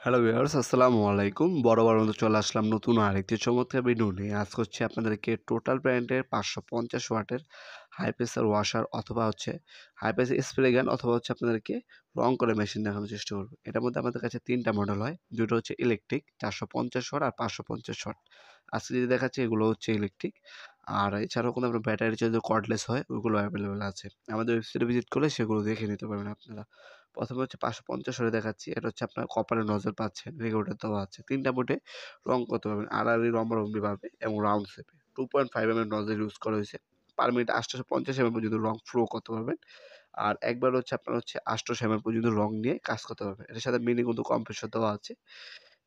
Hello viewers, আসসালামু আলাইকুম। বরাবর মতো চলে আসলাম নতুন আরেকটি চমৎকার ভিডিও নিয়ে। আজকে হচ্ছে আপনাদেরকে টোটাল ব্র্যান্ডের 550 ওয়াটের হাই প্রেসার ওয়াশার অথবা হচ্ছে হাই প্রেসার স্প্রে গান অথবা হচ্ছে আপনাদেরকে রং করে মেশিন দেখানোর চেষ্টা করব। এটার মধ্যে আমাদের কাছে ৩টা মডেল হয়। দুটো হচ্ছে ইলেকট্রিক 450 ওয়াট আর 550 ওয়াট। আজকে যেটা দেখাচ্ছি এগুলো হচ্ছে ইলেকট্রিক। আর এছাড়াও কোনো আপনার ব্যাটারি চার্জ কর্ডলেস হয় ওগুলো অ্যাভেলেবেল আছে। আমাদের ওয়েবসাইটে ভিজিট করলে সেগুলো দেখে নিতে পারবেন আপনারা। প্রথমে হচ্ছে 550 ওয়াটে দেখাচ্ছি। এটা হচ্ছে আপনার কপারের নজল পাচ্ছেন, রেগুলেটর দেওয়া আছে। ৩টা মোডে রং করতে পারবেন। আড়াআড়ি লম্বালম্বিভাবে এবং রাউন্ড শেপে। 2.5 নজল ইউজ করা হয়েছে। পার মিনিটে 850 পর্যন্ত রং ফ্লো করতে পারবেন। আর একবার হচ্ছে আপনার হচ্ছে 800 পর্যন্ত রং নিয়ে কাজ করতে পারবেন। এটার সাথে মিনি কিন্তু কম্প্রেসর দেওয়া আছে।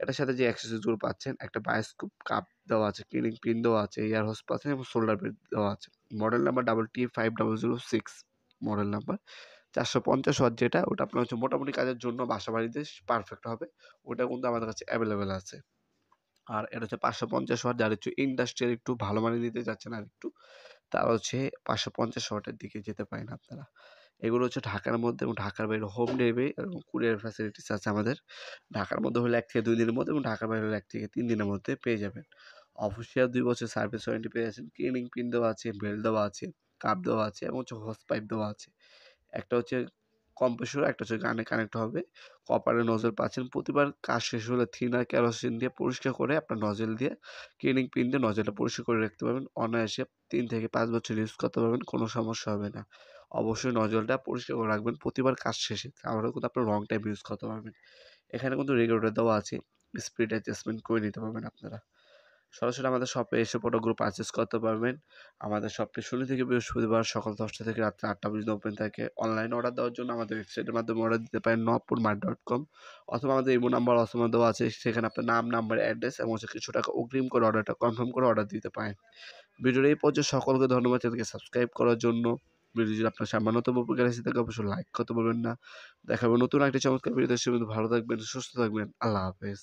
এটার সাথে যে অ্যাক্সেসরিজ গুলো পাচ্ছেন, একটা বায়োস্কোপ কাপ দেওয়া আছে, ক্লিনিং পিন দেওয়া আছে, এয়ার হোস পাচ্ছেন এবং শোল্ডার বেল্ট দেওয়া আছে। Model number TT5006 model number. 450 watt যেটা ওটা আপনার হচ্ছে মোটামুটি কাজের জন্য বাসাবাড়িতে পারফেক্ট হবে। ওটা কিন্তু আমাদের কাছে অ্যাভেলেবেল আছে। আর এটা হচ্ছে 550 ওয়াট, যারা হচ্ছে ইন্ডাস্ট্রিয়াল একটু ভালো মানের নিতে চাচ্ছেন আরেকটু, তারা হচ্ছে 550 ওয়াটের দিকে যেতে পারেন আপনারা। এগুলো হচ্ছে ঢাকার মধ্যে এবং ঢাকার বাইরে হোম ডেলিভারি এবং কুরিয়ার ফ্যাসিলিটিস আছে আমাদের। ঢাকার মধ্যে হলে 1 থেকে 2 দিনের মধ্যে এবং ঢাকার বাইরে হলে 1 থেকে 3 দিনের মধ্যে পেয়ে যাবেন। অফিসিয়াল 2 বছর সার্ভিস ওয়ারেন্টি পেয়ে যাচ্ছেন। ক্লিনিং পিন দেওয়া আছে, বেল্ট দেওয়া আছে, কাপ দেওয়া আছে এবং হচ্ছে হোস পাইপ দেওয়া আছে। একটা হচ্ছে কম্প্রেসর, একটা হচ্ছে গানে কানেক্ট হবে। কপারের নজল পাচ্ছেন। প্রতিবার কাজ শেষ হলে থিনার কেরোসিন দিয়ে পরিষ্কার করে আপনার নজল দিয়ে ক্লিনিং পিন দিয়ে নজলটা পরিষ্কার করে রাখতে পারবেন। অনায়াসে ৩ থেকে ৫ বছর ইউজ করতে পারবেন, কোনো সমস্যা হবে না। অবশ্যই নজলটা পরিষ্কার করে রাখবেন প্রতিবার কাজ শেষে। তাহলে কিন্তু আপনার লং টাইম ইউজ করতে পারবেন। এখানে কিন্তু রেগুলেটর দেওয়া আছে। স্পিড অ্যাডজাস্টমেন্ট করে নিতে পারবেন আপনারা। সরাসরি আমাদের শপে এসে প্রোডাক্টগুলো পারচেজ করতে পারবেন। আমাদের শপটি শনি থেকে বৃহস্পতিবার সকাল ১০টা থেকে রাত্রে ৮টা পর্যন্ত ওপেন থাকে। অনলাইনে অর্ডার দেওয়ার জন্য আমাদের ওয়েবসাইটের মাধ্যমে অর্ডার দিতে পারেন nopurmart.com অথবা আমাদের ইমো নাম্বার অসময় দেওয়া আছে। সেখানে আপনার নাম, নাম্বার, অ্যাড্রেস এবং হচ্ছে কিছু টাকা অগ্রিম করে অর্ডারটা কনফার্ম করে অর্ডার দিতে পারেন। ভিডিওর এই পর্যায়ে সকলকে ধন্যবাদ চ্যানেলকে সাবস্ক্রাইব করার জন্য। ভিডিও যদি আপনার সামান্যতম উপকার এসে থাকে অবশ্যই লাইক করতে বলবেন না। দেখা হবে নতুন একটি চমৎকার ভিডিওতে। সে পর্যন্ত ভালো থাকবেন, সুস্থ থাকবেন। আল্লাহ হাফেজ।